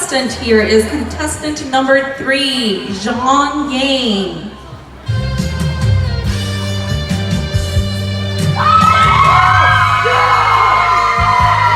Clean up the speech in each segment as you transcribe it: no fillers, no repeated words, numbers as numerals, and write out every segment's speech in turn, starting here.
contestant here is contestant number 3, Zhang Yang.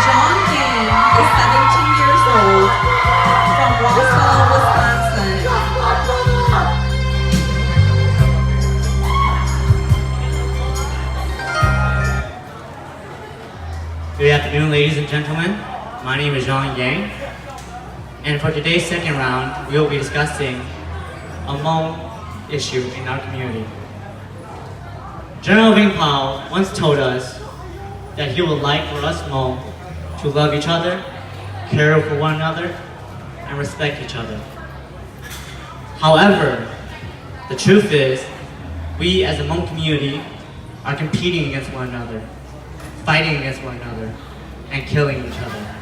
Zhang Yang is 17 years old from Roswell, Wisconsin. Good afternoon, ladies and gentlemen. My name is Zhang Yang, and for today's second round, we will be discussing a Hmong issue in our community. General Ving Pao once told us that he would like for us Hmong to love each other, care for one another, and respect each other. However, the truth is, we as a Hmong community are competing against one another, fighting against one another, and killing each other.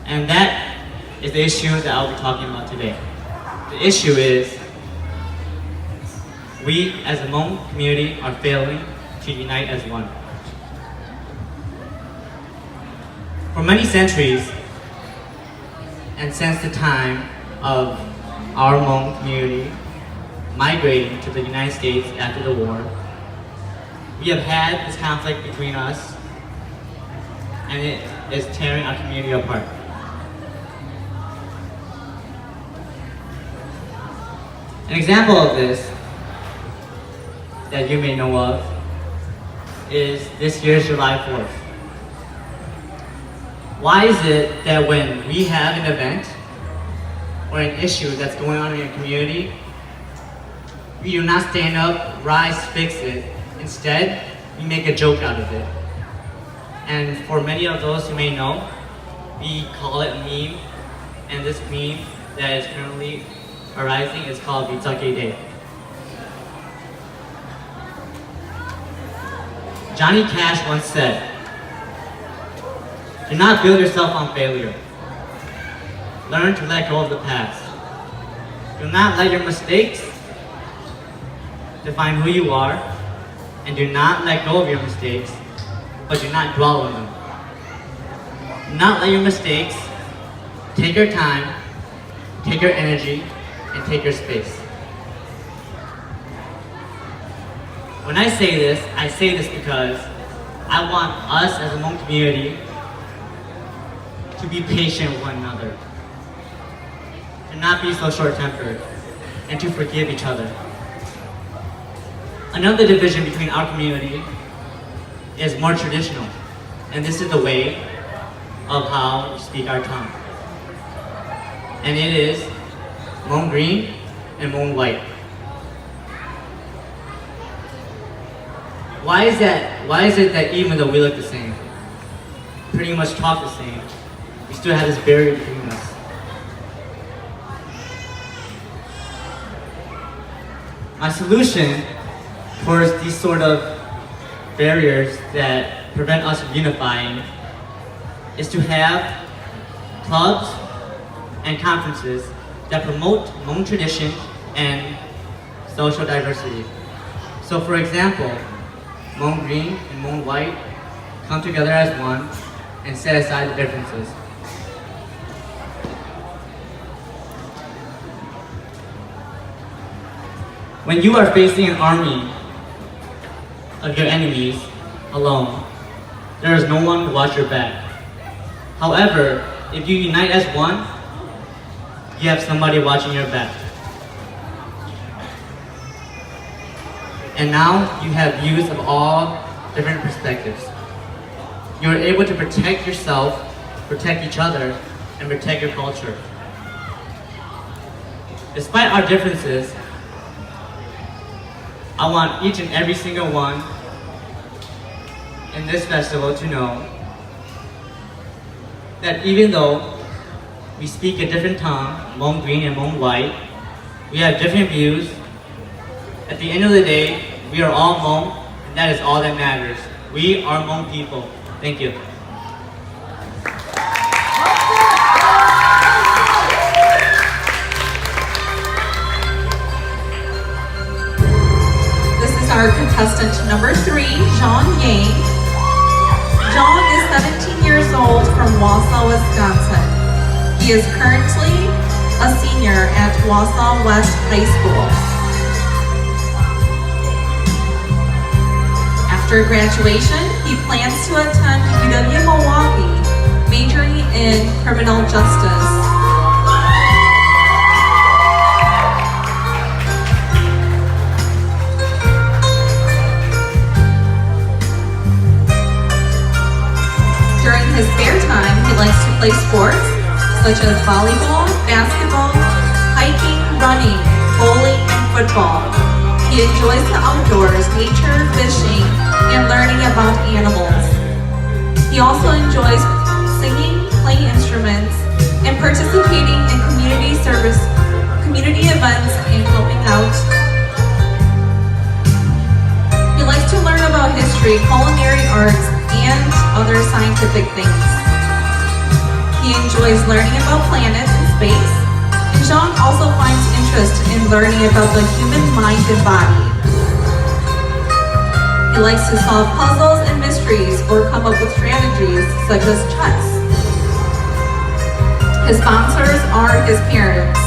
And that is the issue that I'll be talking about today. The issue is, we as a Hmong community are failing to unite as one. For many centuries, and since the time of our Hmong community migrating to the United States after the war, we have had this conflict between us, and it is tearing our community apart. An example of this that you may know of is this year's July 4th. Why is it that when we have an event or an issue that's going on in your community, we do not stand up, rise, fix it. Instead, we make a joke out of it. And for many of those who may know, we call it a meme, and this meme that is currently arising is called Vitsake Day. Johnny Cash once said, "Do not build yourself on failure. Learn to let go of the past. Do not let your mistakes define who you are, and do not let go of your mistakes, but do not dwell on them. Do not let your mistakes take your time, take your energy, and take your space." When I say this because I want us as a Hmong community to be patient with one another, to not be so short-tempered, and to forgive each other. Another division between our community is more traditional, and this is the way of how we speak our tongue. And it is Hmong green and Hmong white. Why is it that even though we look the same, pretty much talk the same, we still have this barrier between us? My solution towards these sort of barriers that prevent us from unifying is to have clubs and conferences that promote Hmong tradition and social diversity. So for example, Hmong green and Hmong white come together as one and set aside the differences. When you are facing an army of your enemies alone, there is no one to watch your back. However, if you unite as one, you have somebody watching your back. And now you have views of all different perspectives. You are able to protect yourself, protect each other, and protect your culture. Despite our differences, I want each and every single one in this festival to know that even though we speak a different tongue, Hmong green and Hmong white, we have different views. At the end of the day, we are all Hmong, and that is all that matters. We are Hmong people. Thank you. This is our contestant number 3, Zhang Yang. Zhang is 17 years Wausau, Wisconsin. He is currently a senior at Wausau West High School. After graduation, he plans to attend UW-Milwaukee, majoring in criminal justice. During his spare time, he likes to play sports such as volleyball, basketball, hiking, running, bowling, and football. He enjoys the outdoors, nature, fishing, and learning about animals. He also enjoys singing, playing instruments, and participating in community events, and helping out. He likes to learn about history, culinary arts, and other scientific things. He enjoys learning about planets and space, and Jean also finds interest in learning about the human mind and body. He likes to solve puzzles and mysteries or come up with strategies such as chess. His sponsors are his parents.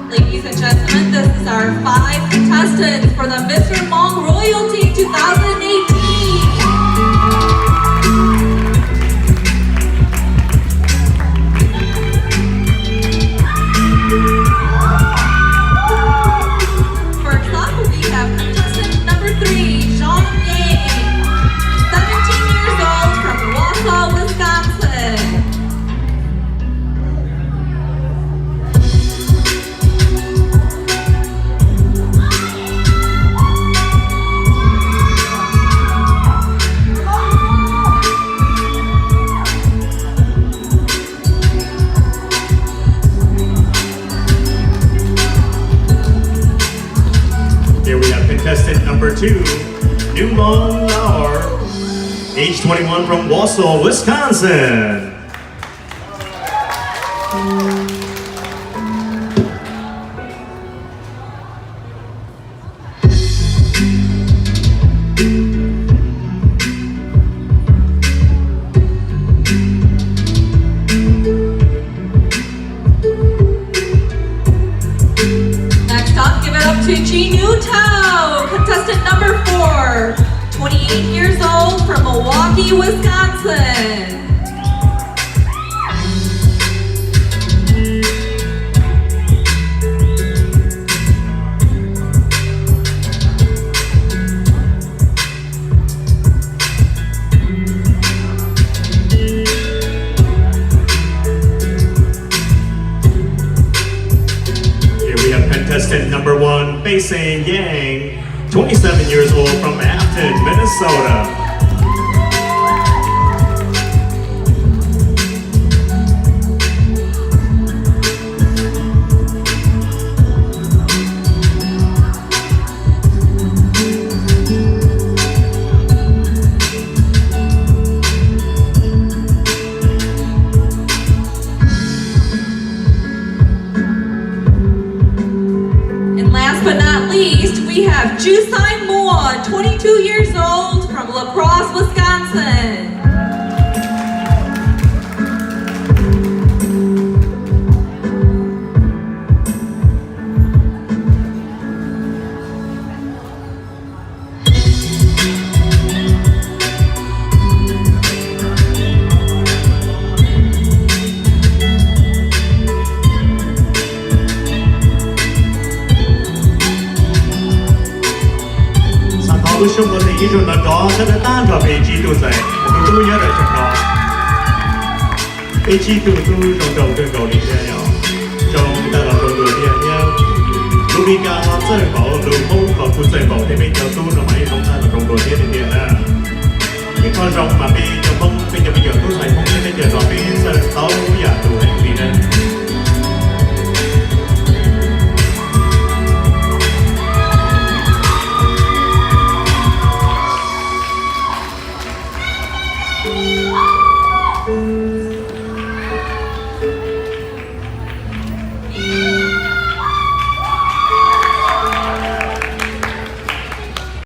Ladies and gentlemen, this is our 5 contestants for the Mr. Hmong Royalty 2018. First up, we have contestant number 3, Jean Yang, 17 years old from Wausau, Wisconsin. Here we have contestant number 2, Nraug Naab, age 21 from Wausau, Wisconsin. Next up, give it up to Jinyu Tao, contestant number 4, 28 years old from Milwaukee, Wisconsin. Here we have contestant number 1, Facing Yang, 27 years old from Afton, Minnesota. And last but not least, we have Jusai Moa, 22 years old from La Crosse, Wisconsin. Lushum was the usual dog at the time of a G2 say, the 2 years ago. A G2 trong đầu cầu đi theo nhau. Trong ta là cầu đuổi đi nhau. Lúc đi cao lắm rơi bảo lưu không và phụ rơi bảo thế bây giờ tu là mấy không ta là trong đồ thế thì tiền à những con rồng mà bây giờ không bây giờ tôi thầy không nên bây giờ rồi